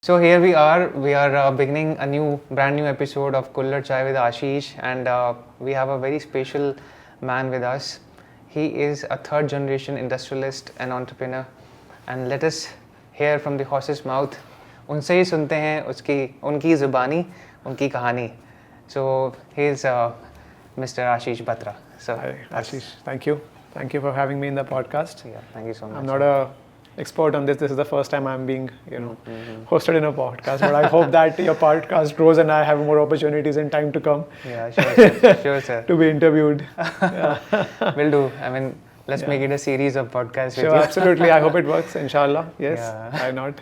So here we are. We are beginning a brand new episode of Kulhad Chai with Ashish, and we have a very special man with us. He is a third generation industrialist and entrepreneur. And let us hear from the horse's mouth. उनसे ही सुनते हैं उनकी ज़ुबानी, उनकी कहानी. So here's Mr. Ashish Batra. So hi, Ashish. Thank you for having me in the podcast. Yeah, thank you so much. I'm not a expert on this. This is the first time I'm being, hosted in a podcast. But I hope that your podcast grows and I have more opportunities in time to come. Yeah, sure, sir. Sure, sir. To be interviewed. Will do. I mean, let's make it a series of podcasts with you. Sure, absolutely. I hope it works. Inshallah. Yes. Yeah. Why not?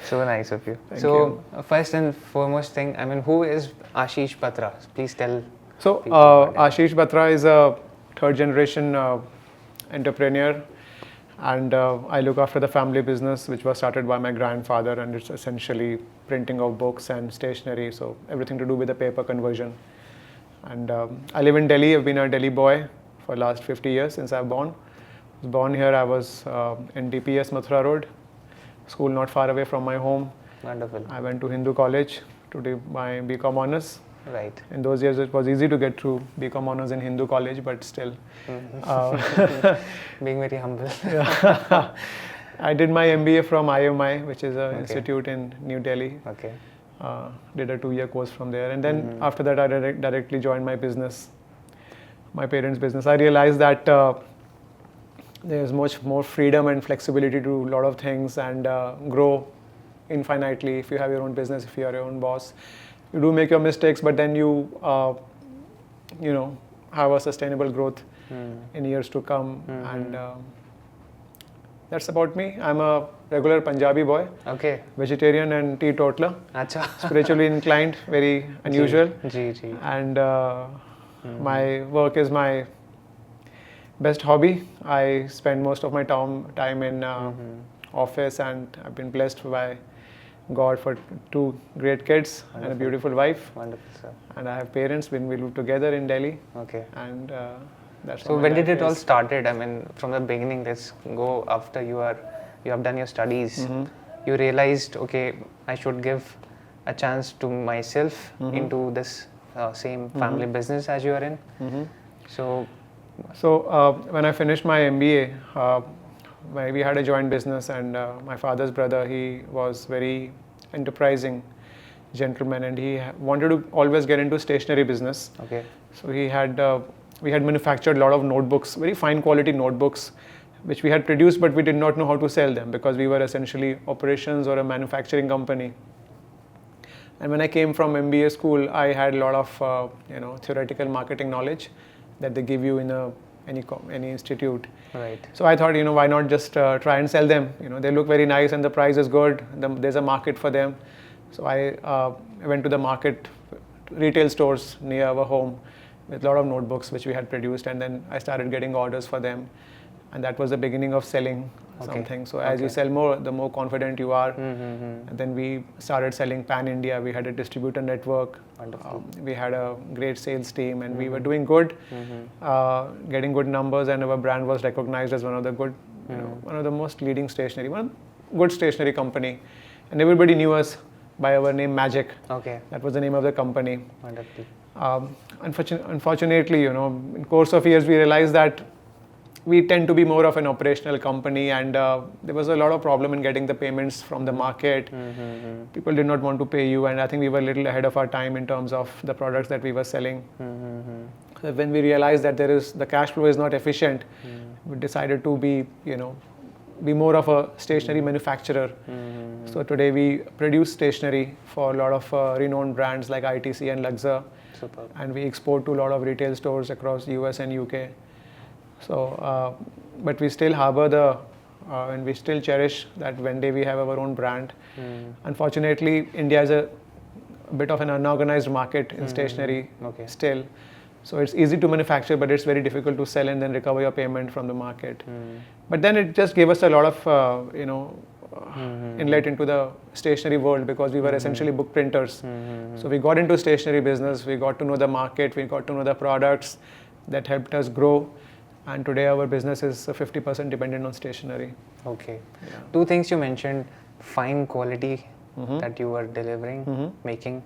So nice of you. Thank you. First and foremost thing, I mean, who is Ashish Batra? Please tell. So, Ashish Batra is a third generation entrepreneur. And I look after the family business, which was started by my grandfather, and it's essentially printing of books and stationery, so everything to do with the paper conversion. And I live in Delhi. I've been a Delhi boy for the last 50 years since I was born here. I was in DPS Mathura Road, school not far away from my home. Wonderful. I went to Hindu college to do my BCom honors. Right. In those years, it was easy to get through BCom honors in Hindu college, but still. Being very humble. Yeah. I did my MBA from IMI, which is an institute in New Delhi. Okay. Did a 2-year course from there. And then after that, I directly joined my business, my parents' business. I realized that there's much more freedom and flexibility to do a lot of things and grow infinitely if you have your own business, if you are your own boss. You do make your mistakes, but then you, have a sustainable growth in years to come. And that's about me. I'm a regular Punjabi boy. Okay. Vegetarian and teetotaler. Acha. Spiritually inclined, very unusual. Ji. And my work is my best hobby. I spend most of my time in office, and I've been blessed by God for 2 great kids. Wonderful. And a beautiful wife. Wonderful, sir. And I have parents. We live together in Delhi. Okay. And that's so when did it all started? I mean, from the beginning, let's go after you have done your studies. You realized, okay, I should give a chance to myself into this same family business as you are in. So when I finished my MBA, we had a joint business, and my father's brother, he was very enterprising gentleman, and he wanted to always get into stationery business. Okay. So we had manufactured a lot of notebooks, very fine quality notebooks, which we had produced, but we did not know how to sell them because we were essentially operations or a manufacturing company. And when I came from MBA school, I had a lot of theoretical marketing knowledge that they give you in any institute. Right. So I thought, why not just try and sell them? They look very nice and the price is good. There's a market for them. So I went to the market, retail stores near our home with a lot of notebooks which we had produced, and then I started getting orders for them. And that was the beginning of selling something. So as you sell more, the more confident you are. And then we started selling pan-India. We had a distributor network. We had a great sales team, and we were doing good, getting good numbers, and our brand was recognized as one of the one of the most leading good stationery company. And everybody knew us by our name, MAGIC. Okay. That was the name of the company. Wonderful. Unfortunately, in course of years, we realized that we tend to be more of an operational company, and there was a lot of problem in getting the payments from the market. People did not want to pay you, and I think we were a little ahead of our time in terms of the products that we were selling. So when we realized that the cash flow is not efficient, we decided to be more of a stationery manufacturer. So today we produce stationery for a lot of renowned brands like ITC and Luxor. Superb. And we export to a lot of retail stores across US and UK. So, but we still harbor and we still cherish that one day we have our own brand. Unfortunately, India is a bit of an unorganized market in stationery still. So it's easy to manufacture, but it's very difficult to sell and then recover your payment from the market. But then it just gave us a lot of, inlet into the stationery world, because we were essentially book printers. So we got into stationery business, we got to know the market, we got to know the products that helped us grow. And today our business is 50% dependent on stationery. Okay. Yeah. Two things you mentioned: fine quality that you were delivering, making,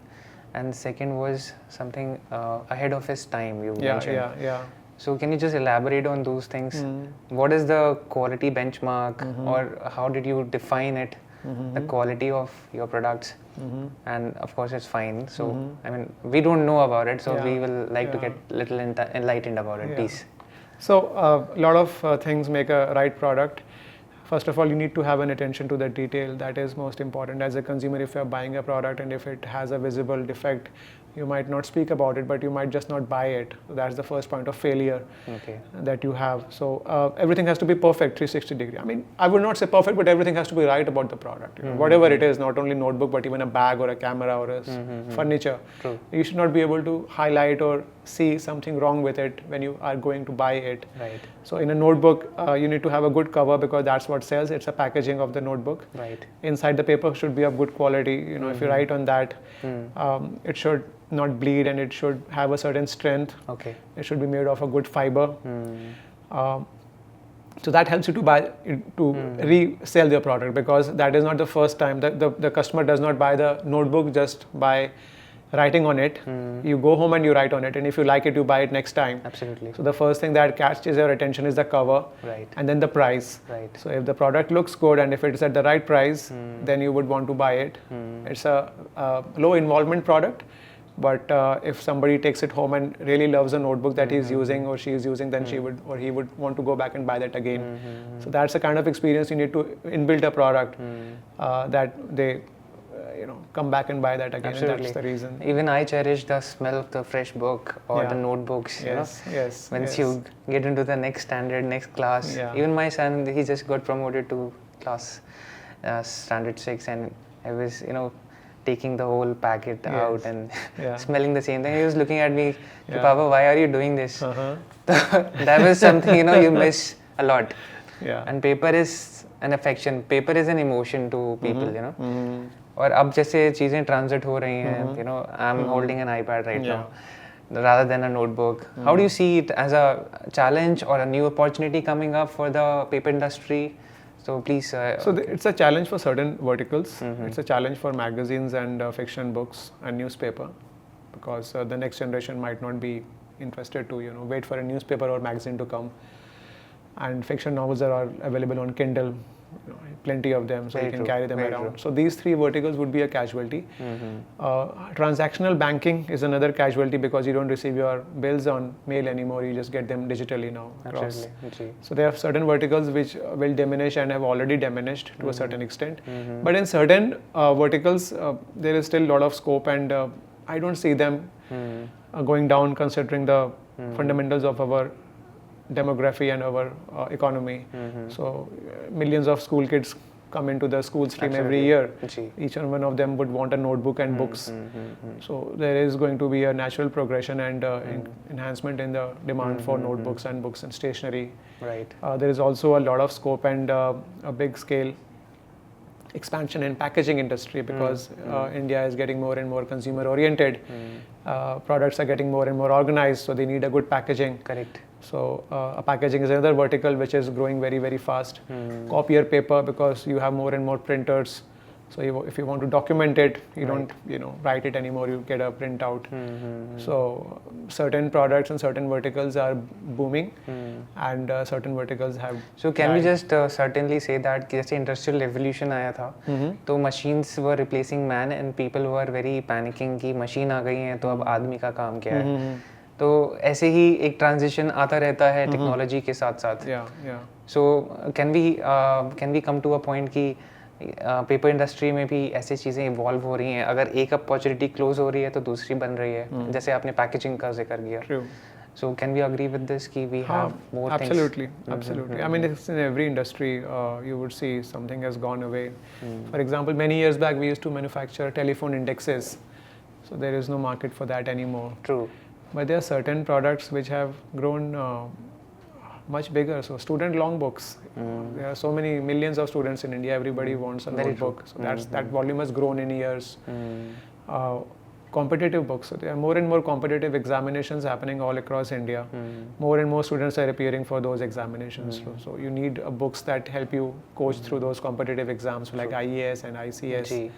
and second was something ahead of his time you mentioned. Yeah. So can you just elaborate on those things? What is the quality benchmark, or how did you define it? The quality of your products, and of course it's fine. So I mean, we don't know about it, so we will like to get little enlightened about it, please. So a lot of things make a right product. First of all, you need to have an attention to the detail. That is most important. As a consumer, if you are buying a product and if it has a visible defect, you might not speak about it, but you might just not buy it. So that's the first point of failure that you have. So everything has to be perfect, 360 degree. I mean, I would not say perfect, but everything has to be right about the product. You know, whatever it is, not only notebook, but even a bag or a camera or a furniture. True. You should not be able to highlight or see something wrong with it when you are going to buy it. Right. So in a notebook, you need to have a good cover because that's what sells. It's a packaging of the notebook. Right. Inside the paper should be of good quality. You know, if you write on that, it should not bleed and it should have a certain strength. Okay. It should be made of a good fiber. So that helps you to buy resell your product, because that is not the first time the customer does not buy the notebook just by writing on it. You go home and you write on it, and if you like it, you buy it next time. Absolutely. So the first thing that catches your attention is the cover, Right. and then the price. Right. So if the product looks good and if it's at the right price, then you would want to buy it. It's a low involvement product, but if somebody takes it home and really loves a notebook that he's using or she is using, then she would or he would want to go back and buy that again. So that's the kind of experience you need to inbuilt a product that they come back and buy that again. Absolutely. And that's the reason. Even I cherish the smell of the fresh book or the notebooks. Yes. Once you get into the next standard, next class. Even my son, he just got promoted to class standard 6, and I was, taking the whole packet out and smelling the same thing. He was looking at me, Papa, why are you doing this? That was something, you miss a lot. And paper is an affection. Paper is an emotion to people, और अब जैसे चीज़ें transit हो रही हैं, I'm holding an iPad right now rather than a notebook. How do you see it as a challenge or a new opportunity coming up for the paper industry? So please. It's a challenge for certain verticals. It's a challenge for magazines and fiction books and newspaper, because the next generation might not be interested to wait for a newspaper or magazine to come. And fiction novels are available on Kindle. Plenty of them, so you can carry them around. So these three verticals would be a casualty. Transactional banking is another casualty, because you don't receive your bills on mail anymore, you just get them digitally now. So there are certain verticals which will diminish and have already diminished to a certain extent. But in certain verticals, there is still a lot of scope, and I don't see them going down, considering the fundamentals of our demography and our economy. So millions of school kids come into the school stream every year. Each and one of them would want a notebook and books. So there is going to be a natural progression and enhancement in the demand for notebooks and books and stationery. Right. There is also a lot of scope and a big scale expansion in packaging industry, because India is getting more and more consumer oriented. Products are getting more and more organized, so they need a good packaging. Correct. So packaging is another vertical which is growing very, very fast. Copier paper, because you have more and more printers. So if you want to document it, you don't write it anymore, you get a printout. So certain products and certain verticals are booming, and certain verticals have. So can we just certainly say that जैसे industrial revolution आया था, तो machines were replacing man and people were very panicking कि machine आ गई है तो अब आदमी का काम क्या है? तो ऐसे ही एक ट्रांजिशन आता रहता है टेक्नोलॉजी के साथ साथ. So can we come to a point कि पेपर इंडस्ट्री में भी ऐसी चीज़ें इवॉल्व हो रही हैं, अगर एक अपॉर्चुनिटी क्लोज हो रही है तो दूसरी बन रही है, जैसे आपने पैकेजिंग का जिक्र किया. So can we agree with this कि we have more absolutely, things? Absolutely. I mean, it's in every industry, you would see something has gone away. For example, many years back we used to manufacture telephone indexes. So there is no market for that anymore. True. But there are certain products which have grown much bigger. So student longbooks. There are so many millions of students in India. Everybody wants a notebook. So that volume has grown in years. Competitive books. So there are more and more competitive examinations happening all across India. More and more students are appearing for those examinations. So you need books that help you coach through those competitive exams like IAS and ICS.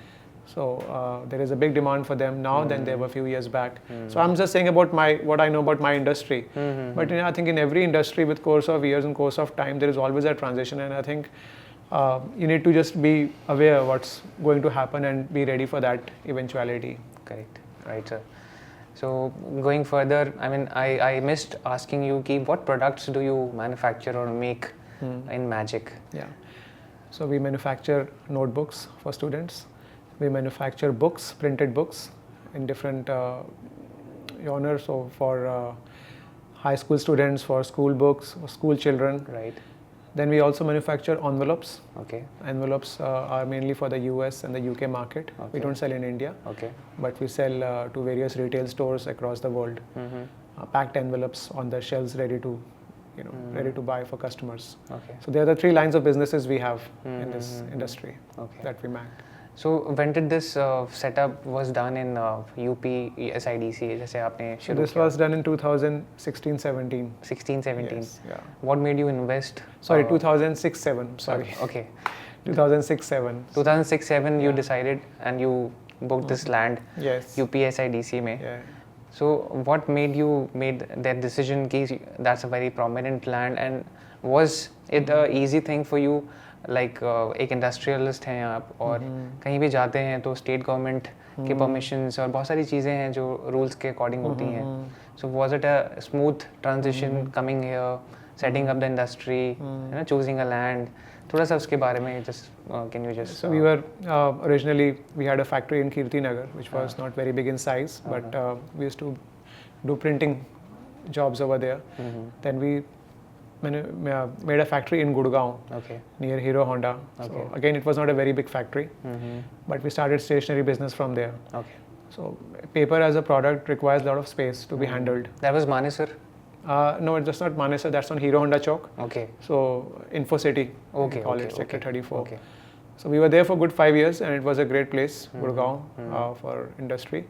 So there is a big demand for them now than there were a few years back. So I'm just saying about what I know about my industry. But I think in every industry, with course of years and course of time, there is always a transition, and I think you need to just be aware of what's going to happen and be ready for that eventuality. Correct. Right, sir. So going further, I mean, I missed asking you, what products do you manufacture or make in MAGIC? Yeah. So we manufacture notebooks for students. We manufacture books, printed books in different genres. So for high school students, for school books, for school children. Right. Then we also manufacture envelopes. Okay. Envelopes are mainly for the US and the UK market. Okay. We don't sell in India. Okay. But we sell to various retail stores across the world. Packed envelopes on the shelves, ready to buy for customers. Okay. So there are the three lines of businesses we have in this industry that we make. So when did this setup was done in UP SIDC? जैसे आपने शुरू This was done in 2016-17. 16-17. Yes, yeah. What made you invest? Sorry, 2006-7. Sorry. Okay. 2006-7. 2006-7 you decided and you booked this land. Yes. UP SIDC में. Yeah. So what made you made that decision? कि that's a very prominent land, and was it a easy thing for you? Like एक industrialist हैं आप और कहीं भी जाते हैं तो स्टेट गवर्नमेंट के परमिशंस और बहुत सारी चीज़ें हैं जो रूल्स के अकॉर्डिंग होती हैं. So was it a smooth transition coming here, setting up the industry, choosing a land? थोड़ा सा उसके बारे में just can you just So we were originally we had a factory in Kirti Nagar which was not very big in size, but we used to do printing jobs over there. Then we made a factory in Gurgaon, near Hero Honda. So again, it was not a very big factory, but we started stationery business from there. So paper as a product requires a lot of space to be handled. That was Manesar? No, it's just not Manesar. That's on Hero Honda Chowk. Okay. So Info City, we call it, Sector 34. Okay. So we were there for good 5 years, and it was a great place, Gurgaon, for industry.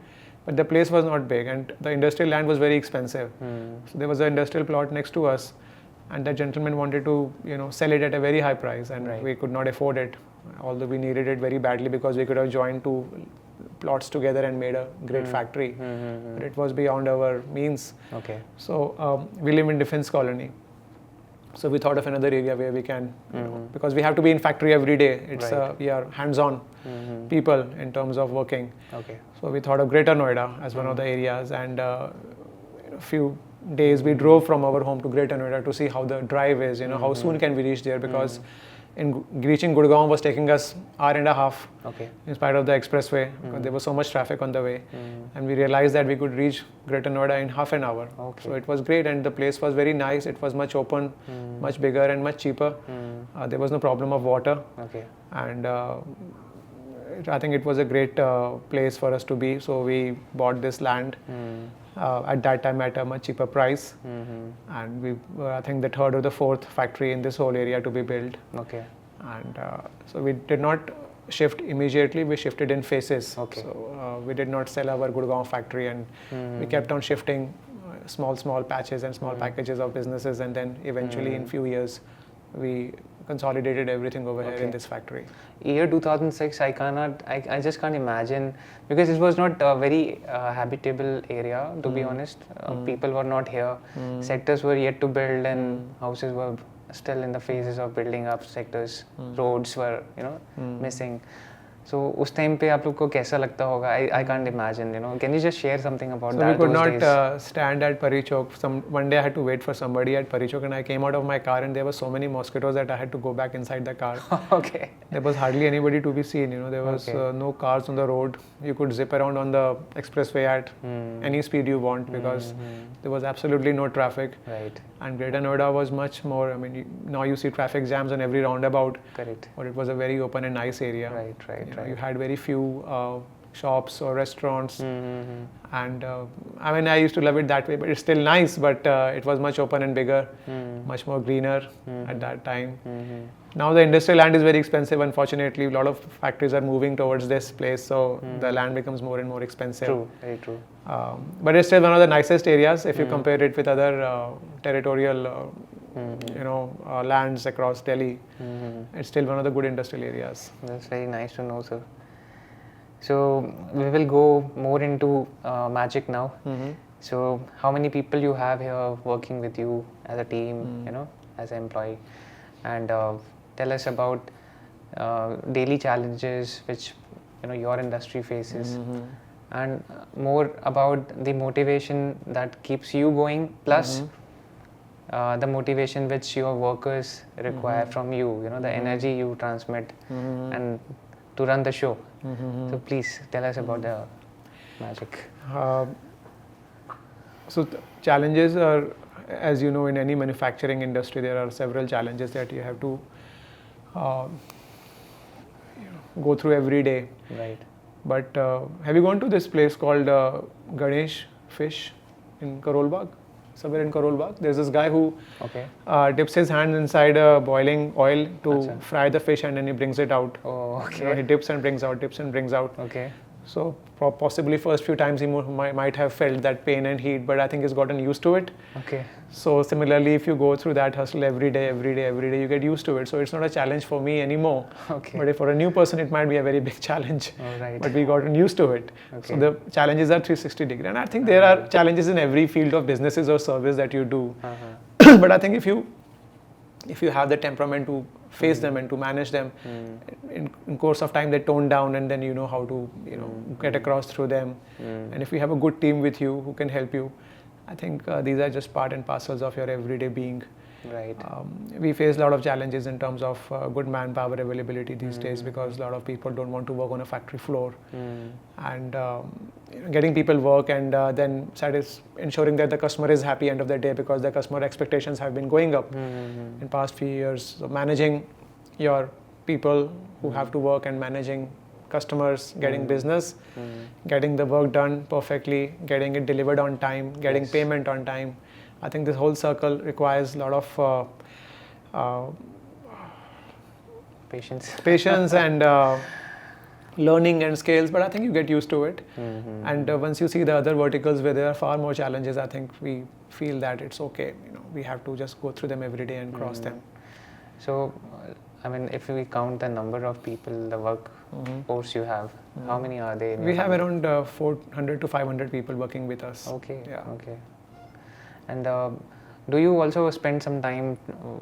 But the place was not big, and the industrial land was very expensive. So there was an industrial plot next to us, and that gentleman wanted to, sell it at a very high price, and we could not afford it, although we needed it very badly because we could have joined two plots together and made a great factory. But it was beyond our means. Okay. So we live in Defense Colony. So we thought of another area where we can, because we have to be in factory every day. It's we are hands-on people in terms of working. Okay. So we thought of Greater Noida as one of the areas, and a few days we drove from our home to Greater Noida to see how the drive is, how soon can we reach there, because reaching Gurgaon was taking us hour and a half in spite of the expressway, because there was so much traffic on the way, and we realized that we could reach Greater Noida in half an hour. So it was great, and the place was very nice. It was much open, much bigger and much cheaper. There was no problem of water, and I think it was a great place for us to be. So we bought this land at that time at a much cheaper price, and we were, I think, the third or the fourth factory in this whole area to be built. And so we did not shift immediately, we shifted in phases. So we did not sell our Gurgaon factory, and we kept on shifting small patches and small packages of businesses, and then eventually in few years we consolidated everything over here in this factory. Year 2006, I just can't imagine, because it was not a very habitable area, to be honest. People were not here. Sectors were yet to build, and houses were still in the phases of building up. Sectors, roads were, missing. So उस time पे आप लोग को कैसा लगता होगा? I can't imagine. Can you just share something about that? So we could not stand at Pari Chowk. One day I had to wait for somebody at Pari Chowk, and I came out of my car, and there were so many mosquitoes that I had to go back inside the car. There was hardly anybody to be seen. There was no cars on the road. You could zip around on the expressway at any speed you want, because there was absolutely no traffic. And Greater Noida was much more. I mean, now you see traffic jams on every roundabout. But it was a very open and nice area. You had very few shops or restaurants, and I mean, I used to love it that way. But it's still nice, but it was much open and bigger, much more greener at that time. Now the industrial land is very expensive. Unfortunately, a lot of factories are moving towards this place, so the land becomes more and more expensive. True, very true. But it's still one of the nicest areas if you compare it with other territorial lands across Delhi. It's still one of the good industrial areas. That's very nice to know, sir. So we will go more into Magic now. So how many people you have here working with you as a team, as an employee, and tell us about daily challenges which your industry faces, and more about the motivation that keeps you going, plus the motivation which your workers require from you, the energy you transmit, and to run the show. So please tell us about the Magic. So challenges are, as you know, in any manufacturing industry, there are several challenges that you have to go through every day. Right. But have you gone to this place called Ganesh Fish in Karol Bagh? Somewhere in Karol Bagh, there's this guy who dips his hands inside boiling oil to fry the fish, and then he brings it out. Oh, okay. He dips and brings out, dips and brings out. Okay. So possibly first few times he might have felt that pain and heat, but I think he's gotten used to it. Okay. So similarly, if you go through that hustle every day, you get used to it. So it's not a challenge for me anymore. Okay. But if for a new person, it might be a very big challenge. All right. But we gotten used to it. Okay. So the challenges are 360 degree. And I think there are challenges in every field of businesses or service that you do. But I think if you have the temperament to face them and to manage them, in course of time they tone down, and then you know how to get across through them. And if you have a good team with you who can help you, I think these are just part and parcels of your everyday being. Right. We face a lot of challenges in terms of good manpower availability these days, because a lot of people don't want to work on a factory floor. And getting people work, and then ensuring that the customer is happy end of the day, because the customer expectations have been going up in past few years. So managing your people who have to work and managing customers, getting business, getting the work done perfectly, getting it delivered on time, getting payment on time. I think this whole circle requires a lot of patience and learning and skills, but I think you get used to it. And once you see the other verticals where there are far more challenges, I think we feel that it's okay. We have to just go through them every day and cross them. So, I mean, if we count the number of people, the workforce you have, how many are they? We have around 400 to 500 people working with us. Okay. Yeah. Okay. And do you also spend some time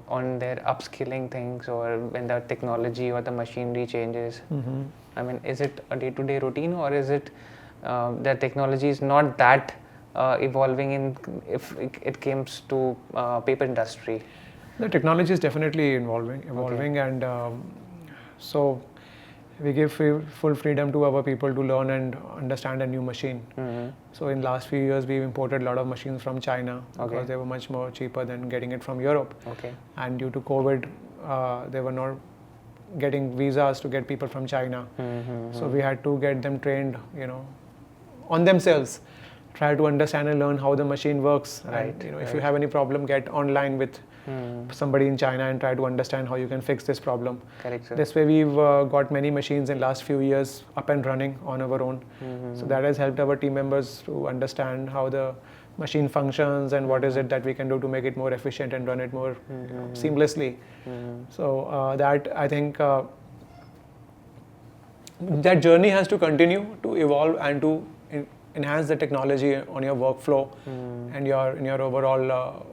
on their upskilling things, or when the technology or the machinery changes? I mean, is it a day-to-day routine, or is it the technology is not that evolving if it comes to paper industry? The technology is definitely evolving, and so we give full freedom to our people to learn and understand a new machine. So in last few years, we've imported a lot of machines from China because they were much more cheaper than getting it from Europe. And due to COVID, they were not getting visas to get people from China. So we had to get them trained, on themselves, try to understand and learn how the machine works. Right. And, if you have any problem, get online with somebody in China and try to understand how you can fix this problem. Correct, sir. This way we've got many machines in last few years up and running on our own. So that has helped our team members to understand how the machine functions and what is it that we can do to make it more efficient and run it more seamlessly. So that, I think, that journey has to continue to evolve and to enhance the technology on your workflow and in your overall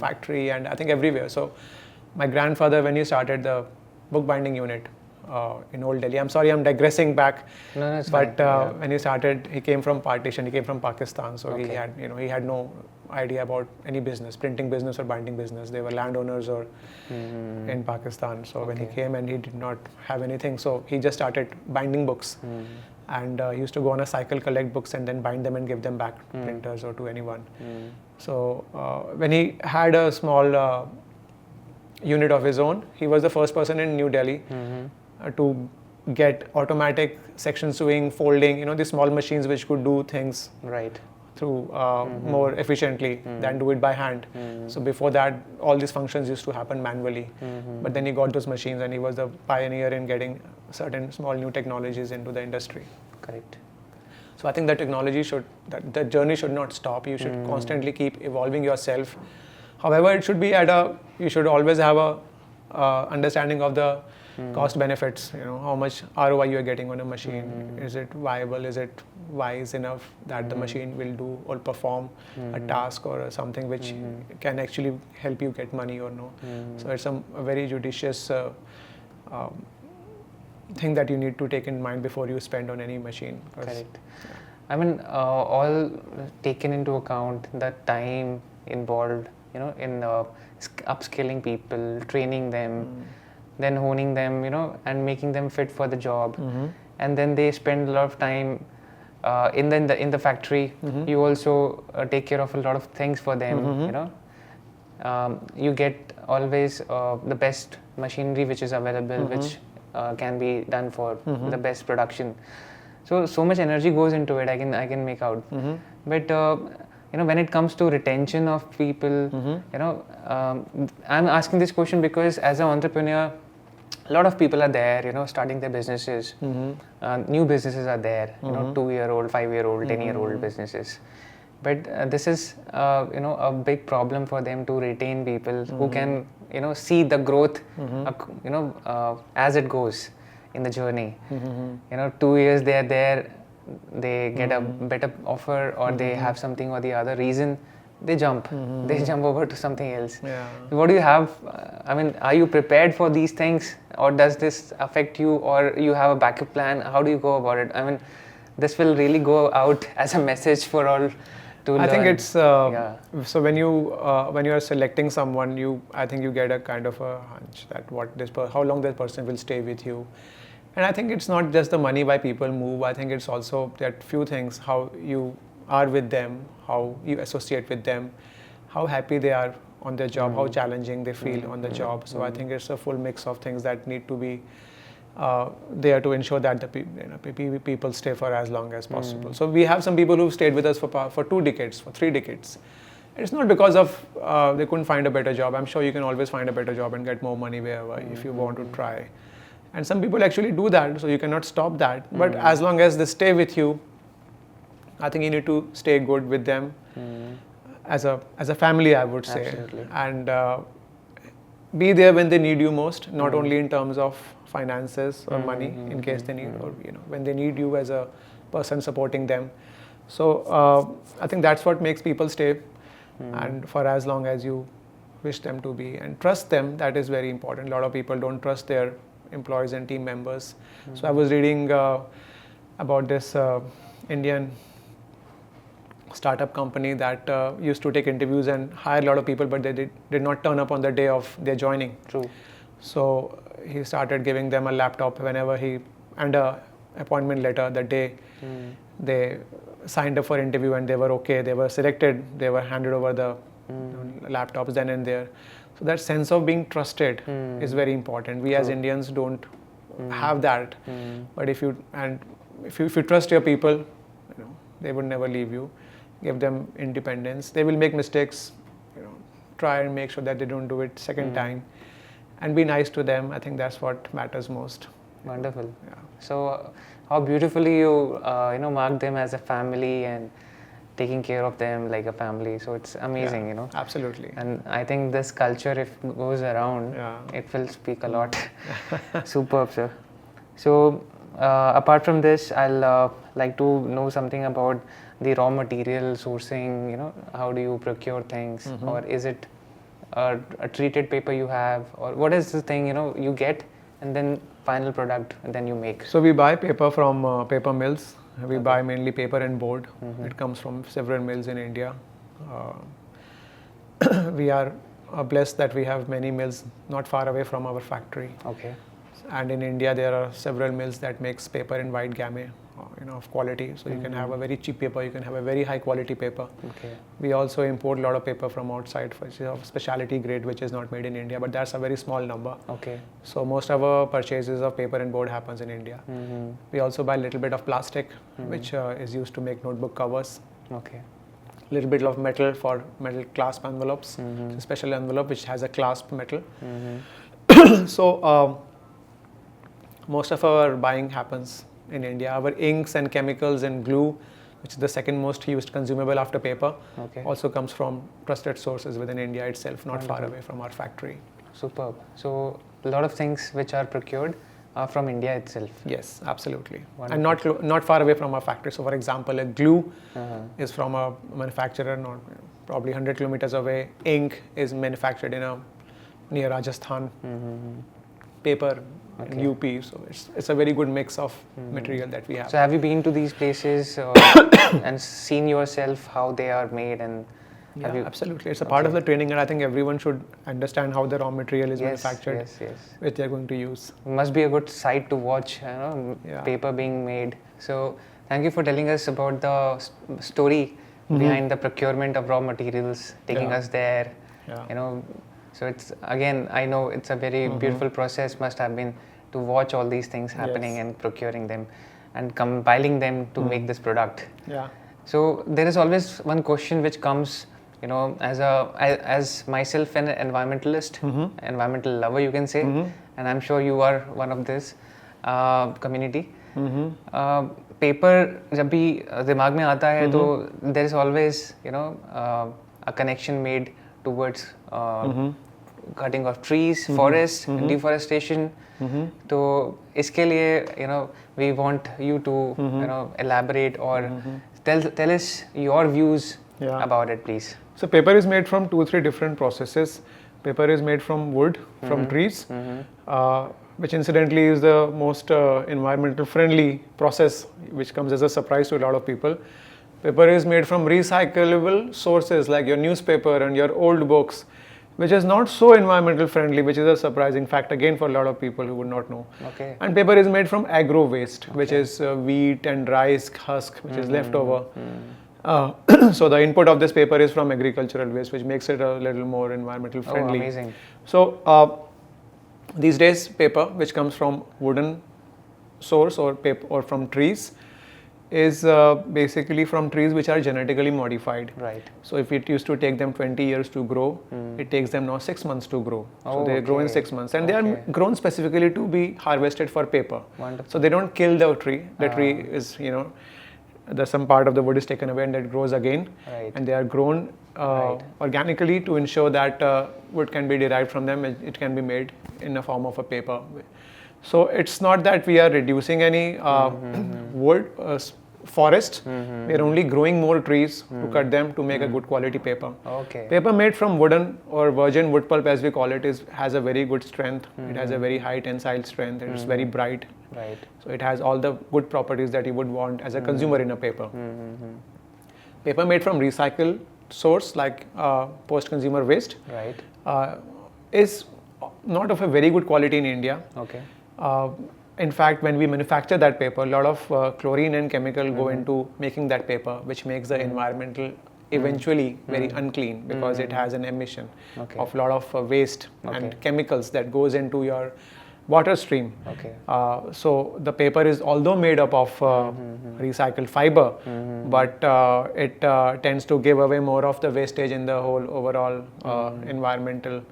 factory, and I think everywhere. So my grandfather, when he started the bookbinding unit in Old Delhi, I'm sorry I'm digressing back, but when he started, he came from partition, he came from Pakistan, so he had no idea about any business, printing business or binding business. They were landowners or in Pakistan. So when he came, and he did not have anything, so he just started binding books. And used to go on a cycle, collect books, and then bind them and give them back to printers or to anyone. So when he had a small unit of his own, he was the first person in New Delhi to get automatic section sewing, folding, these small machines which could do things through more efficiently than do it by hand. So before that, all these functions used to happen manually. But then he got those machines, and he was the pioneer in getting certain small new technologies into the industry. Correct. So I think the journey should not stop. You should constantly keep evolving yourself. However, it should be you should always have a understanding of the cost benefits, how much ROI you are getting on a machine. Is it viable? Is it wise enough that the machine will do or perform a task or something which can actually help you get money or no? So it's a very judicious thing that you need to take in mind before you spend on any machine. Correct. I mean, all taken into account, the time involved, in upscaling people, training them, then honing them, and making them fit for the job. And then they spend a lot of time in the factory. You also take care of a lot of things for them. You get always the best machinery which is available, which can be done for the best production. So much energy goes into it. I can make out. But when it comes to retention of people, I'm asking this question because as an entrepreneur, a lot of people are there, starting their businesses. New businesses are there, 2-year-old, 5-year-old, 10-year-old businesses. But this is, a big problem for them to retain people who can, see the growth, as it goes in the journey. 2 years they are there, they get a better offer, or they have something or the other reason, they jump over to something else. What do you have? I mean, are you prepared for these things, or does this affect you, or you have a backup plan? How do you go about it? I mean, this will really go out as a message for all to learn. I think it's so when you are selecting someone, I think you get a kind of a hunch that how long that person will stay with you. And I think it's not just the money why people move. I think it's also that few things, how you are with them, how you associate with them, how happy they are on their job, how challenging they feel on the job. So I think it's a full mix of things that need to be there to ensure that the people stay for as long as possible. So we have some people who've stayed with us for 2 decades, for 3 decades. It's not because of they couldn't find a better job. I'm sure you can always find a better job and get more money wherever if you want to try. And some people actually do that, so you cannot stop that. But as long as they stay with you, I think you need to stay good with them as a family, I would say. Absolutely. And be there when they need you most, not only in terms of finances or money, in case they need, or when they need you as a person supporting them. So I think that's what makes people stay, and for as long as you wish them to be, and trust them. That is very important. A lot of people don't trust their employees and team members. So I was reading about this Indian startup company that used to take interviews and hire a lot of people, but they did not turn up on the day of their joining. True. So he started giving them a laptop whenever and a appointment letter the day they signed up for interview, and they were okay, they were selected, they were handed over the laptops then and there. So that sense of being trusted is very important. We as Indians don't have that. But if you trust your people, they would never leave you. Give them independence. They will make mistakes. Try and make sure that they don't do it second time, and be nice to them. I think that's what matters most. Wonderful. Yeah. So how beautifully you mark them as a family and taking care of them like a family. So it's amazing, Absolutely. And I think this culture, if goes around, it will speak a lot. Superb, sir. So apart from this, I'll like to know something about the raw material sourcing. How do you procure things, or is it a treated paper you have, or what is the thing you get, and then final product, and then you make? So we buy paper from paper mills. We buy mainly paper and board. It comes from several mills in India. We are blessed that we have many mills not far away from our factory. Okay. And in India, there are several mills that makes paper in wide gamut, of quality. So you can have a very cheap paper, you can have a very high quality paper. Okay. We also import a lot of paper from outside, which is of specialty grade, which is not made in India, but that's a very small number. Okay. So most of our purchases of paper and board happens in India. We also buy a little bit of plastic, which is used to make notebook covers. Okay. A little bit of metal for metal clasp envelopes, a special envelope which has a clasp metal. So most of our buying happens in India. Our inks and chemicals and glue, which is the second most used consumable after paper, also comes from trusted sources within India itself, not far away from our factory. superb. So a lot of things which are procured are from India itself. Yes, absolutely. Wonderful. And not far away from our factory. So, for example, a glue Uh-huh. is from a manufacturer not probably 100 kilometers away. Ink is manufactured near Rajasthan. Paper in UP. So it's a very good mix of material that we have. So have you been to these places and seen yourself how they are made, and Yeah, have you? absolutely. It's a part of the training, and I think everyone should understand how the raw material is manufactured, Yes. which they're going to use. Must be a good sight to watch, Yeah. paper being made. So thank you for telling us about the story behind the procurement of raw materials, taking Yeah. us there. Yeah. So it's, again, I know it's a very beautiful process must have been to watch all these things happening Yes. and procuring them and compiling them to make this product. Yeah. So there is always one question which comes, as myself an environmentalist, environmental lover you can say, and I'm sure you are one of this community. Paper जब भी दिमाग में आता है तो there is always a connection made towards cutting of trees, forests, deforestation. तो इसके लिए we want you to elaborate or tell us your views about it, please. So paper is made from 2-3 different processes. Paper is made from wood, from trees, which incidentally is the most environmental friendly process, which comes as a surprise to a lot of people. Paper is made from recyclable sources like your newspaper and your old books, which is not so environmental friendly, which is a surprising fact again for a lot of people who would not know. Okay. And paper is made from agro waste, which is wheat and rice husk, which is left over. So the input of this paper is from agricultural waste, which makes it a little more environmental friendly. Oh, amazing. So these days, paper which comes from wooden source or from trees is basically from trees which are genetically modified. Right. So if it used to take them 20 years to grow, it takes them now 6 months to grow. So they grow in 6 months, and they are grown specifically to be harvested for paper. Wonderful. So they don't kill the tree. The tree is, some part of the wood is taken away and it grows again. Right. And they are grown organically to ensure that wood can be derived from them. It can be made in the form of a paper. So it's not that we are reducing any wood forest. We are only growing more trees to cut them to make a good quality paper. Okay. Paper made from wooden or virgin wood pulp, as we call it, has a very good strength. It has a very high tensile strength. It is very bright. Right. So it has all the good properties that you would want as a consumer in a paper. Paper made from recycled source like post-consumer waste Right. is not of a very good quality in India. Okay. In fact, when we manufacture that paper, a lot of chlorine and chemical go into making that paper, which makes the environmental eventually very unclean because it has an emission of a lot of waste and chemicals that goes into your water stream. Okay. So the paper is although made up of recycled fiber, but it tends to give away more of the wastage in the whole overall environmental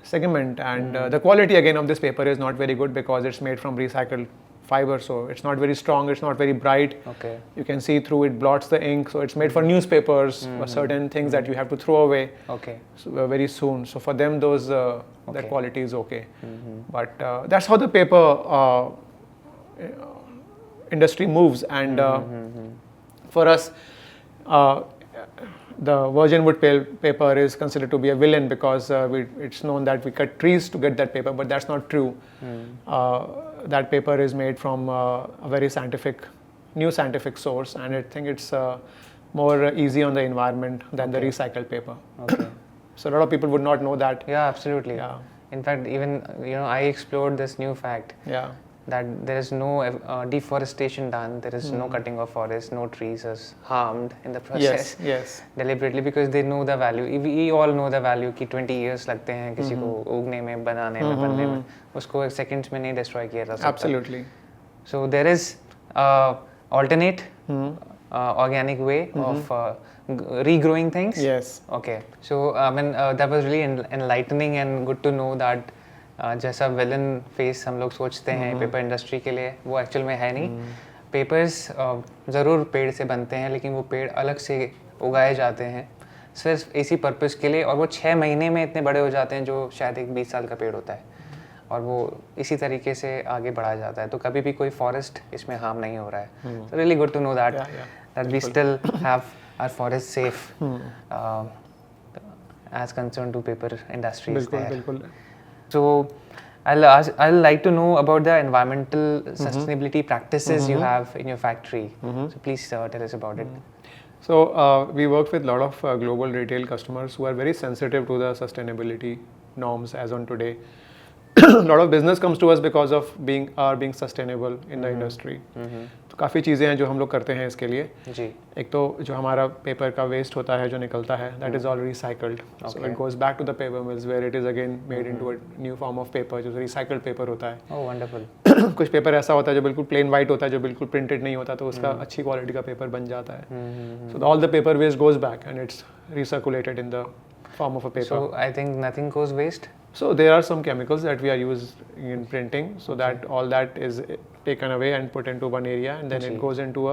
segment, and the quality again of this paper is not very good because it's made from recycled fiber, so it's not very strong, it's not very bright. Okay. You can see through it, blots the ink, so it's made for newspapers or certain things that you have to throw away very soon. So for them those that quality is okay. But that's how the paper industry moves, and for us the virgin wood paper is considered to be a villain because it's known that we cut trees to get that paper, but that's not true. That paper is made from a very new scientific source, and I think it's more easy on the environment than the recycled paper. Okay. So a lot of people would not know that. Yeah, absolutely. Yeah. In fact, even I explored this new fact. Yeah. That there is no deforestation done, there is no cutting of forests, no trees is harmed in the process. Yes. Deliberately, because they know the value. We all know the value कि 20 years लगते हैं किसी को उगने में, बनाने में, बनने में, उसको seconds में नहीं destroy किया जा सकता. Absolutely. So there is alternate organic way of regrowing things. Yes. Okay. So that was really enlightening and good to know that जैसा विलन फेस हम लोग सोचते हैं पेपर इंडस्ट्री के लिए, वो एक्चुअल में है नहीं. पेपर्स ज़रूर पेड़ से बनते हैं, लेकिन वो पेड़ अलग से उगाए जाते हैं सिर्फ इसी पर्पस के लिए, और वो 6 महीने में इतने बड़े हो जाते हैं जो शायद एक 20 साल का पेड़ होता है, और वो इसी तरीके से आगे बढ़ा जाता है। तो कभी भी कोई फॉरेस्ट इसमें हार्म नहीं हो रहा है। So really good to know that we still have our forest safe as concerned to paper industries there. बिल्कुल। So I'll like to know about the environmental sustainability practices you have in your factory. So please tell us about it. So we work with a lot of global retail customers who are very sensitive to the sustainability norms as on today. A lot of business comes to us because of being sustainable in the industry. तो काफ़ी चीज़ें हैं जो हम लोग करते हैं इसके लिए। जी। एक तो जो हमारा पेपर का वेस्ट होता है जो निकलता है, that is all recycled. So it goes back to the paper mills where it is again made into a new form of paper, जो recycled paper होता है। Oh wonderful. कुछ पेपर ऐसा होता है जो बिल्कुल plain white होता है, जो बिल्कुल printed नहीं होता, तो उसका अच्छी क्वालिटी का पेपर बन जाता है। So all the paper waste goes back and it's recirculated in the form of a paper. So I think nothing goes waste. So there are some chemicals that we are using in printing, so that all that is taken away and put into one area, and then it goes into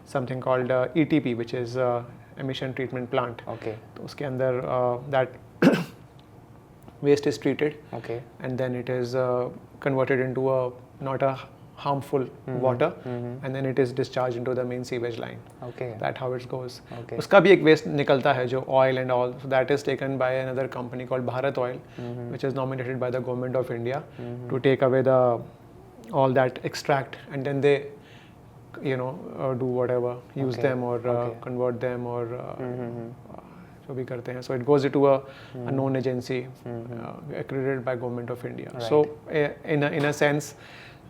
something called ETP, which is emission treatment plant. Okay. तो उसके अंदर that waste is treated, and then it is converted into not a harmful water, and then it is discharged into the main sewage line. That how it goes. उसका भी एक waste निकलता है जो oil and all, so that is taken by another company called Bharat Oil, which is nominated by the government of India to take away all that extract, and then they do whatever, use them or convert them or जो भी करते हैं. So it goes into a known agency accredited by government of India. Right. So in a sense,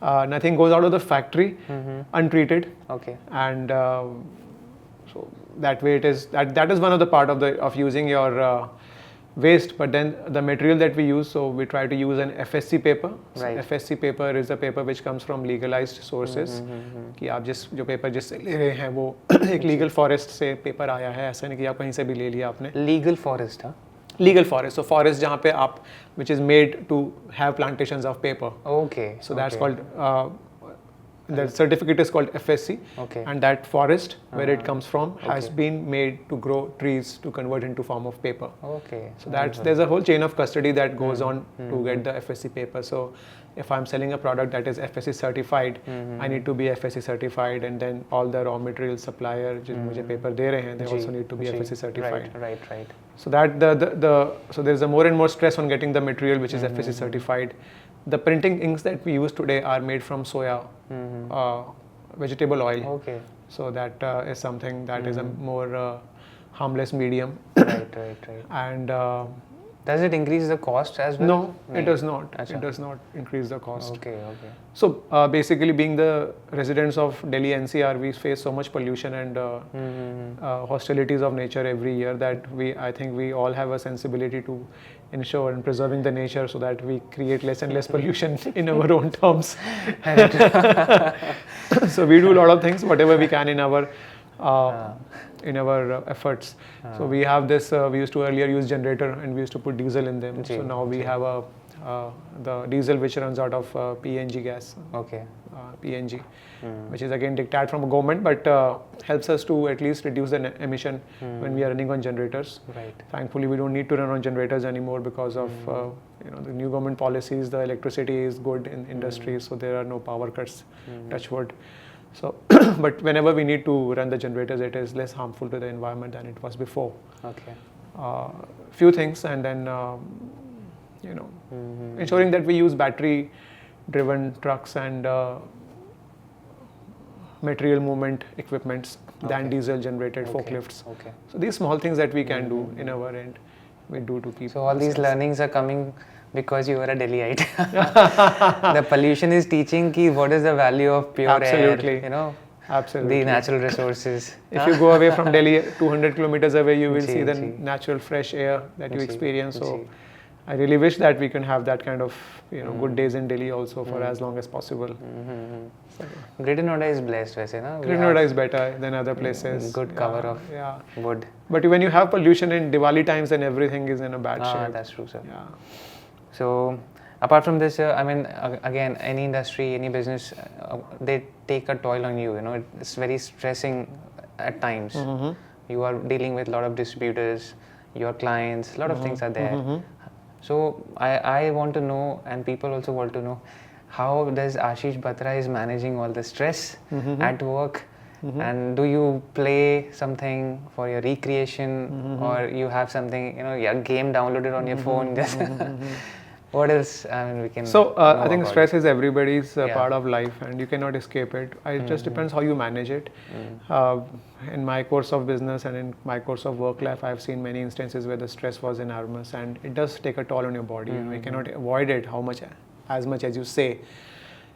nothing goes out of the factory untreated. And so that way it is that is one of the part of using your waste. But then the material that we use, so we try to use an FSC paper. Right. So FSC paper is a paper which comes from legalized sources. कि आप जो paper जिससे ले रहे हैं वो एक legal forest से पेपर आया है, ऐसा नहीं कि आप कहीं से भी ले लिया आपने. लीगल फॉरेस्ट, हाँ. Legal forest, so forest जहाँ पे आप, which is made to have plantations of paper. So that's called the certificate is called FSC, and that forest where it comes from has been made to grow trees to convert into form of paper. So there's a whole chain of custody that goes on to get the FSC paper. So if I'm selling a product that is FSC certified, I need to be FSC certified, and then all the raw material supplier जो मुझे paper दे रहे हैं, they also need to be FSC certified. Right. So that so there's a more and more stress on getting the material which is FSC certified. The printing inks that we use today are made from soya vegetable oil. So that is something that is a more harmless medium. Right. And does it increase the cost as well? No, it does not. It does not increase the cost. Okay. So basically, being the residents of Delhi NCR, we face so much pollution and hostilities of nature every year that I think we all have a sensibility to ensure and preserving the nature so that we create less and less pollution in our own terms. So we do a lot of things, whatever we can in our efforts. So we have this, we used to earlier use generator and we used to put diesel in them. So now we have the diesel which runs out of PNG gas. PNG, which is again dictated from a government, but helps us to at least reduce the emission when we are running on generators. Thankfully, we don't need to run on generators anymore because of the new government policies. The electricity is good in industry, so there are no power cuts. Touch wood. So, but whenever we need to run the generators, it is less harmful to the environment than it was before. Few things, and then ensuring that we use battery-driven trucks and material movement equipments than diesel-generated forklifts. So these small things that we can do in our end, we do to keep. So all these learnings are coming because you are a Delhiite. The pollution is teaching ki what is the value of pure air, Absolutely. the natural resources. If you go away from Delhi, 200 kilometers away, you will see the natural fresh air that you experience. So I really wish that we can have that kind of good days in Delhi also for as long as possible. Greater Noida is blessed, वैसे ना? Greater Noida is better than other places. Good cover of wood. But when you have pollution in Diwali times, then everything is in a bad shape. That's true, sir. So apart from this, I mean, again, any industry, any business, they take a toll on you. It's very stressing at times. you are dealing with a lot of distributors, your clients, a lot of things are there. So I want to know, and people also want to know, how does Ashish Batra is managing all the stress at work? And do you play something for your recreation, or you have something, a game downloaded on your phone? Just what else? I mean, we can. So know I think about stress it. is everybody's Yeah. part of life, and you cannot escape it. It just depends how you manage it. In my course of business and in my course of work life, I've seen many instances where the stress was enormous, and it does take a toll on your body. You cannot avoid it, as much as you say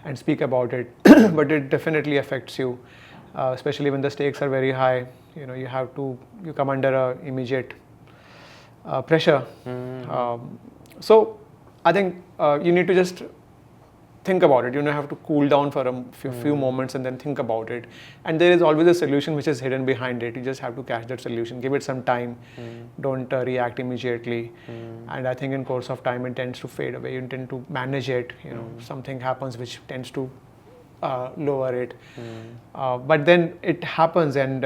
and speak about it, but it definitely affects you, especially when the stakes are very high. You come under immediate pressure. So I think you need to just think about it. You have to cool down for a few moments and then think about it. And there is always a solution which is hidden behind it. You just have to catch that solution. Give it some time. Don't react immediately. And I think in course of time it tends to fade away. You tend to manage it. Something happens which tends to lower it. But then it happens, and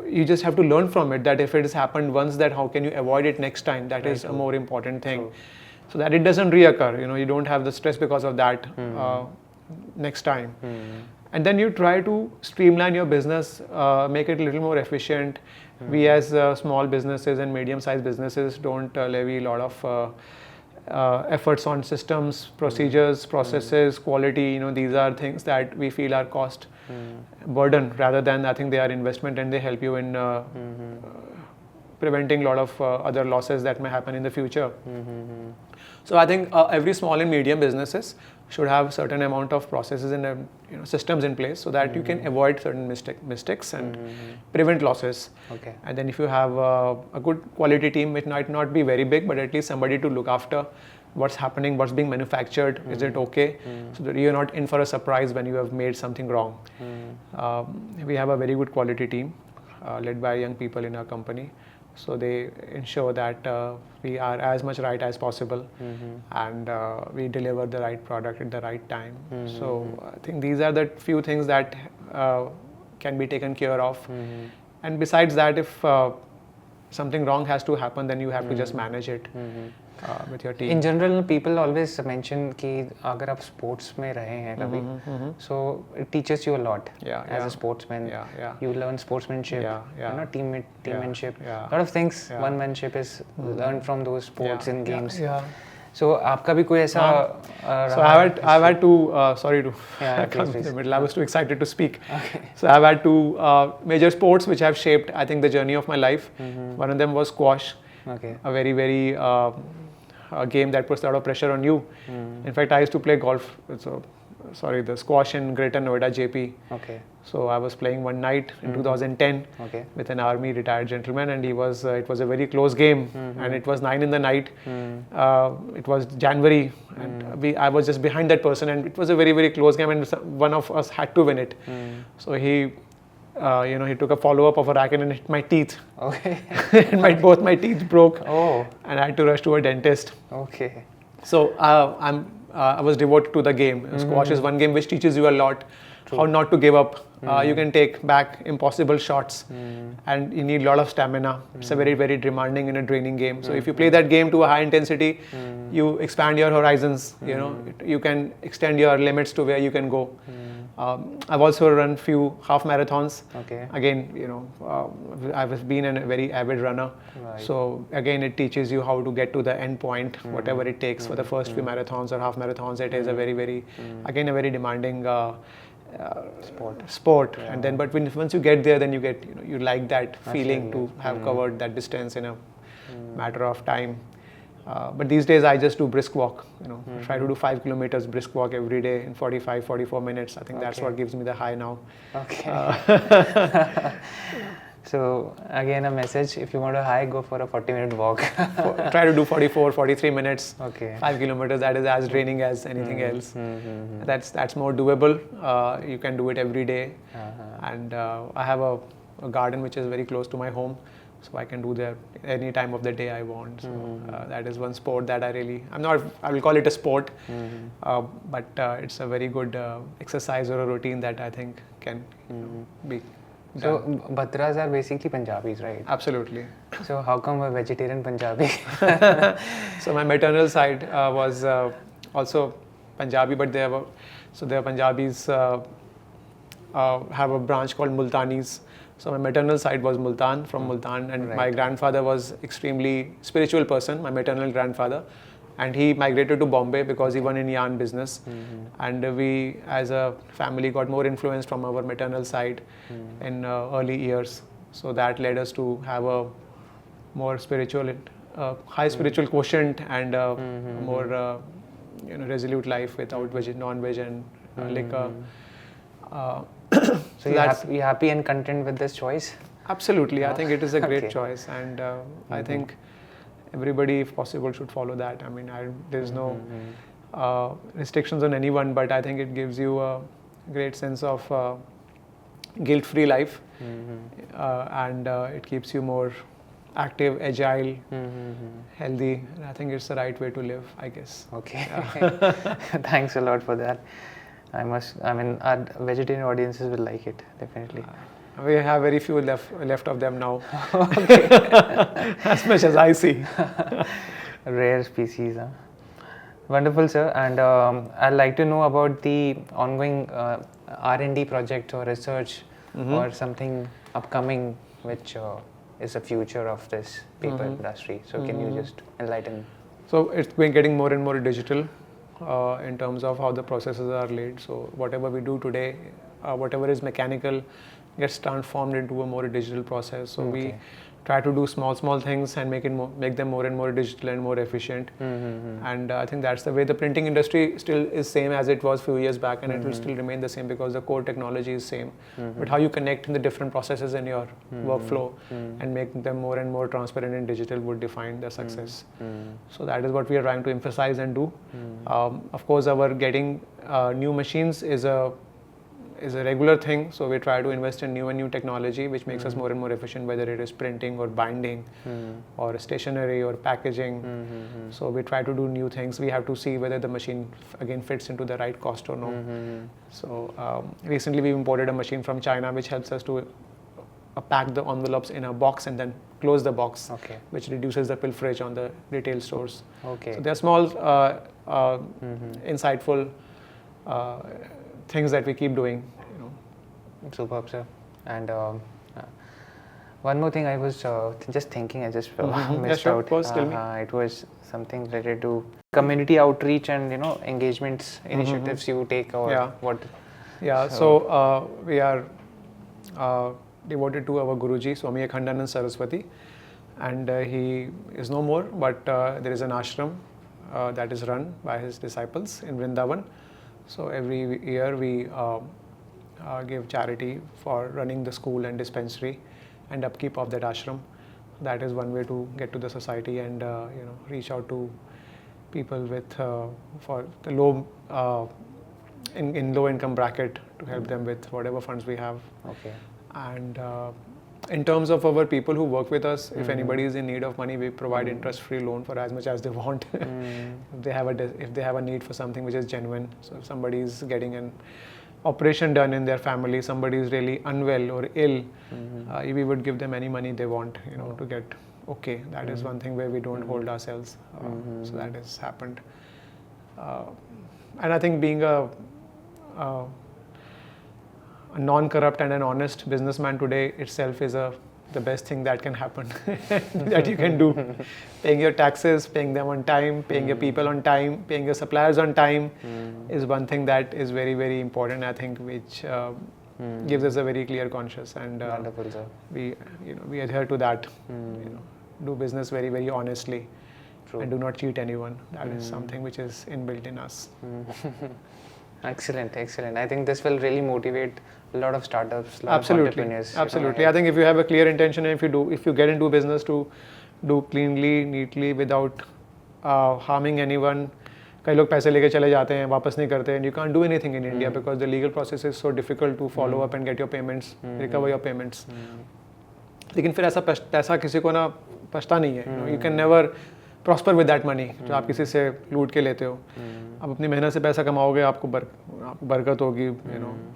you just have to learn from it, that if it has happened once, that how can you avoid it next time? That is a more important thing. So that it doesn't reoccur. You don't have the stress because of that next time. And then you try to streamline your business, make it a little more efficient. We as small businesses and medium-sized businesses don't levy a lot of efforts on systems, procedures, processes, quality. These are things that we feel are cost burden, rather than I think they are investment, and they help you in preventing a lot of other losses that may happen in the future. So I think every small and medium businesses should have a certain amount of processes and systems in place, so that you can avoid certain mistakes and prevent losses. Okay. And then if you have a good quality team, it might not be very big, but at least somebody to look after what's happening, what's being manufactured, is it okay, so that you're not in for a surprise when you have made something wrong. We have a very good quality team led by young people in our company. So they ensure that we are as much right as possible, and we deliver the right product at the right time. So I think these are the few things that can be taken care of. And besides that, if something wrong has to happen, then you have to just manage it with your team. In general, people always mention कि अगर आप sports में रहे हैं कभी, so it teaches you a lot as a sportsman. You learn sportsmanship, teammanship. A lot of things, one-manship is learned from those sports and games. So आपका भी कोई ऐसा So I've had two sorry to come in the middle. I was too excited to speak. So I've had two major sports which have shaped, I think, the journey of my life. One of them was squash. A very, very a game that puts a lot of pressure on you. In fact, I used to play golf. The squash in Greater Noida, JP. So I was playing one night in 2010 with an army retired gentleman, and it was a very close game, and it was 9 in the night. It was January, and I was just behind that person, and it was a very, very close game, and one of us had to win it. So he took a follow-up of a racket and hit my teeth. And both my teeth broke. And I had to rush to a dentist. So I was devoted to the game. Squash is one game which teaches you a lot. How not to give up. You can take back impossible shots, and you need a lot of stamina. It's a very, very demanding and a draining game. So if you play that game to a high intensity, you expand your horizons. You can extend your limits to where you can go. I've also run few half marathons. Again, I've been a very avid runner. So again, it teaches you how to get to the end point, whatever it takes for the first few marathons or half marathons. It is a very, very, again, a very demanding sport. And then, but once you get there, then you like that feeling to have covered that distance in a matter of time. But these days I just do brisk walk. Try to do 5 kilometers brisk walk every day in 44 minutes. I think that's what gives me the high now. So again, a message: if you want a high, go for a 40-minute walk. Try to do 43 minutes. 5 kilometers. That is as draining as anything else. That's more doable. You can do it every day. And I have a garden which is very close to my home, so I can do that any time of the day I want. So that is one sport that I will call it a sport, but it's a very good exercise or a routine that I think can be So Batras are basically Punjabis, right? Absolutely. So how come a vegetarian Punjabi? So my maternal side was also Punjabi, but they are Punjabis have a branch called Multanis. So my maternal side was Multan, from Multan, and my Right. grandfather was extremely spiritual person, my maternal grandfather, and he migrated to Bombay because he won in yarn business. And we as a family got more influence from our maternal side in early years. So that led us to have a more spiritual, high spiritual quotient, and more resolute life without non-veg and liquor. So you're happy and content with this choice? Absolutely, I think it is a great Okay. choice, and I think everybody, if possible, should follow that. I mean, there's no restrictions on anyone, but I think it gives you a great sense of guilt-free life, and it keeps you more active, agile, healthy. And I think it's the right way to live, I guess. Okay. Thanks a lot for that. I mean, our vegetarian audiences will like it, definitely. We have very few left of them now, as much as I see. Rare species, huh? Wonderful, sir. And I'd like to know about the ongoing R&D project or research or something upcoming which is the future of this paper industry. So can you just enlighten? So it's been getting more and more digital in terms of how the processes are laid. So whatever we do today, whatever is mechanical, gets transformed into a more digital process. So we try to do small things and make them more and more digital and more efficient. And I think that's the way the printing industry still is same as it was few years back, and it will still remain the same because the core technology is same. But how you connect in the different processes in your workflow and make them more and more transparent and digital would define the success. So that is what we are trying to emphasize and do. Of course, our getting new machines is a regular thing, so we try to invest in new technology which makes us more and more efficient, whether it is printing or binding or stationery or packaging. So we try to do new things. We have to see whether the machine again fits into the right cost or no. So recently we imported a machine from China which helps us to pack the envelopes in a box and then close the box, which reduces the pilferage on the retail stores. So there are small insightful things that we keep doing. Superb, sir. And one more thing I was just thinking, I just missed out. Of course, tell me. It was something related to community outreach and engagements, initiatives you take, or what? Yeah, so we are devoted to our Guruji, Swami Akhandanand Saraswati, and he is no more, but there is an ashram that is run by his disciples in Vrindavan. So every year we give charity for running the school and dispensary and upkeep of that ashram. That is one way to get to the society and reach out to people with for the low in low income bracket, to help them with whatever funds we have. And in terms of our people who work with us, if anybody is in need of money, we provide interest-free loan for as much as they want. If they have a need for something which is genuine. So if somebody is getting an operation done in their family, somebody is really unwell or ill, we would give them any money they want, to get okay. That is one thing where we don't hold ourselves. So that has happened. And I think being a non-corrupt and an honest businessman today itself is the best thing that can happen that you can do. Paying your taxes, paying them on time, paying your people on time, paying your suppliers on time is one thing that is very, very important, I think, which gives us a very clear conscience, and Wonderful, sir. we adhere to that. Do business very, very honestly. And do not cheat anyone. That is something which is inbuilt in us. Excellent. I think this will really motivate a lot of startups, a lot of entrepreneurs. Absolutely. I think if you have a clear intention and if you get into business to do cleanly, neatly, without harming anyone. कई लोग पैसे लेके चले जाते हैं, वापस नहीं करते, and you can't do anything in India because the legal process is so difficult to follow up and get your payments, recover your payments. लेकिन फिर ऐसा पैसा किसी को ना पछता नहीं है. You can never prosper with that money, जो आप किसी से लूट के लेते हो। आप अपनी मेहनत से पैसा कमाओगे, आपको बरकत होगी,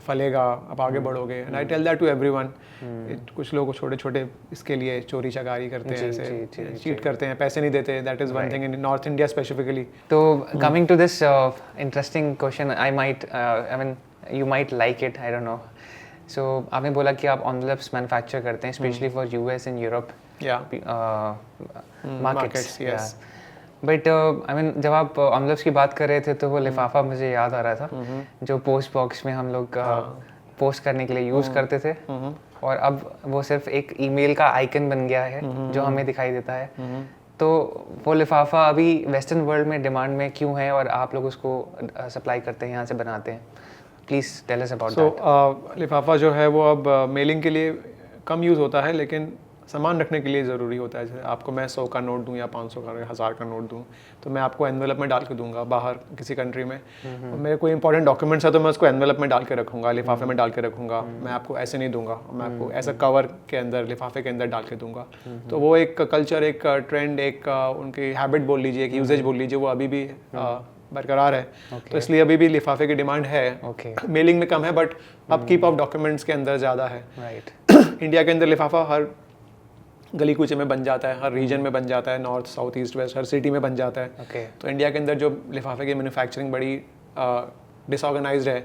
फलेगा, आप आगे बढ़ोगे। And I tell that to everyone. कुछ लोग छोटे छोटे इसके लिए चोरी चकारी करते हैं, ऐसे चीट करते हैं, पैसे नहीं देते। That is one thing in north India specifically. तो coming to this interesting question, I mean you might like it, I don't know. So आपने बोला कि आप एनवेलप्स मैन्युफैक्चर करते हैं specially for US and Europe markets. But I mean जब आप envelopes की बात कर रहे थे तो वो लिफाफा मुझे याद आ रहा था जो पोस्ट बॉक्स में हम लोग पोस्ट करने के लिए यूज़ करते थे, और अब वो सिर्फ एक ईमेल का आइकन बन गया है जो हमें दिखाई देता है। तो वो लिफाफा अभी वेस्टर्न वर्ल्ड में डिमांड में क्यों है और आप लोग उसको सप्लाई करते हैं, यहाँ से बनाते हैं? Please tell us about that. लिफाफा जो है वो अब मेलिंग के लिए कम यूज़ होता है, लेकिन सामान रखने के लिए ज़रूरी होता है। जैसे आपको मैं 100 का नोट दूं या 500 का, 1000 का नोट दूं, तो मैं आपको एनवेलप में डाल के दूंगा बाहर किसी कंट्री में। और मेरे कोई इंपॉर्टेंट डॉक्यूमेंट्स है तो मैं उसको एनवेलप में डाल के रखूंगा, लिफाफे में डाल के रखूंगा। मैं आपको ऐसे नहीं दूंगा, मैं आपको ऐसा कवर के अंदर, लिफाफे के अंदर डाल के दूंगा। तो वो एक कल्चर, एक ट्रेंड, एक उनकी हैबिट बोल लीजिए, एक यूजेज बोल लीजिए, वो अभी भी बरकरार है। तो इसलिए अभी भी लिफाफे की डिमांड है। मेलिंग में कम है, बट अपकीप ऑफ डॉक्यूमेंट्स के अंदर ज़्यादा है। इंडिया के अंदर लिफाफा हर गली कूचे में बन जाता है, हर रीजन में बन जाता है, नॉर्थ साउथ ईस्ट वेस्ट हर सिटी में बन जाता है। तो इंडिया के अंदर जो लिफाफे की मैन्युफैक्चरिंग बड़ी डिसऑर्गेनाइज्ड है,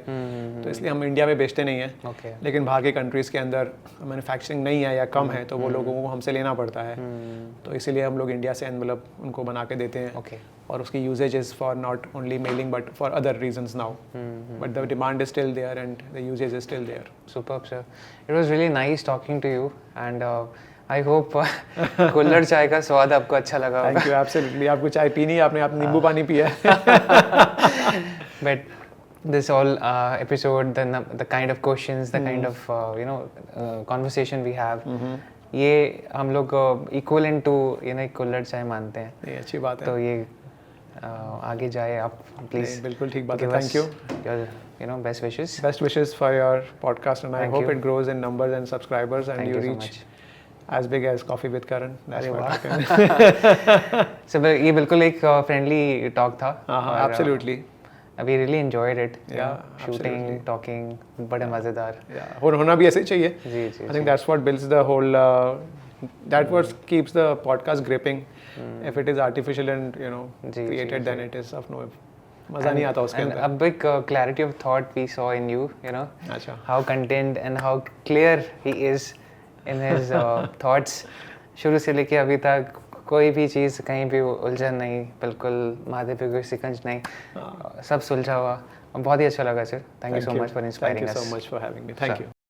तो इसलिए हम इंडिया में बेचते नहीं हैं। लेकिन बाहर के कंट्रीज़ के अंदर मैन्युफैक्चरिंग नहीं है या कम है, तो वो लोगों को हमसे लेना पड़ता है। तो इसीलिए हम लोग इंडिया से एनवेलप उनको बना के देते हैं। और उसकी usage is for not only mailing but for other reasons now, but the demand is still there and the usage is still there. Superb sir, it was really nice talking to you and I hope कुल्हड़ चाय का स्वाद आपको अच्छा लगा होगा। Thank you, absolutely. आपको चाय पीनी है, आपने नींबू पानी पिया है। But this all episode, the kind of questions, the kind of conversation we have, ये हम लोग equivalent to कुल्हड़ चाय मानते हैं। ये अच्छी बात है। तो ये आगे जाए आप प्लीज। बिल्कुल ठीक बात है। Thank you. Best wishes. Best wishes for your podcast, and I hope it grows in numbers and subscribers, and you reach as big as Coffee with Karan. That's what I can. So ये बिल्कुल एक friendly talk था। Absolutely. We really enjoyed it. Shooting, absolutely. talking, बड़े मज़ेदार। और होना भी ऐसे ही चाहिए। जी। I think that's what builds the whole. That what keeps the podcast gripping. If it is artificial and created, then it is of no. मज़ा नहीं आता उसके अंदर। A big clarity of thought we saw in you. अच्छा। How contained and how clear he is in his thoughts. शुरू से लेके अभी तक कोई भी चीज़ कहीं भी उलझन नहीं, बिल्कुल माथे पे कोई सिकंज नहीं, सब सुलझा हुआ। बहुत ही अच्छा लगा sir. Thank you so much for inspiring us. Thank you so much for having me. Thank you.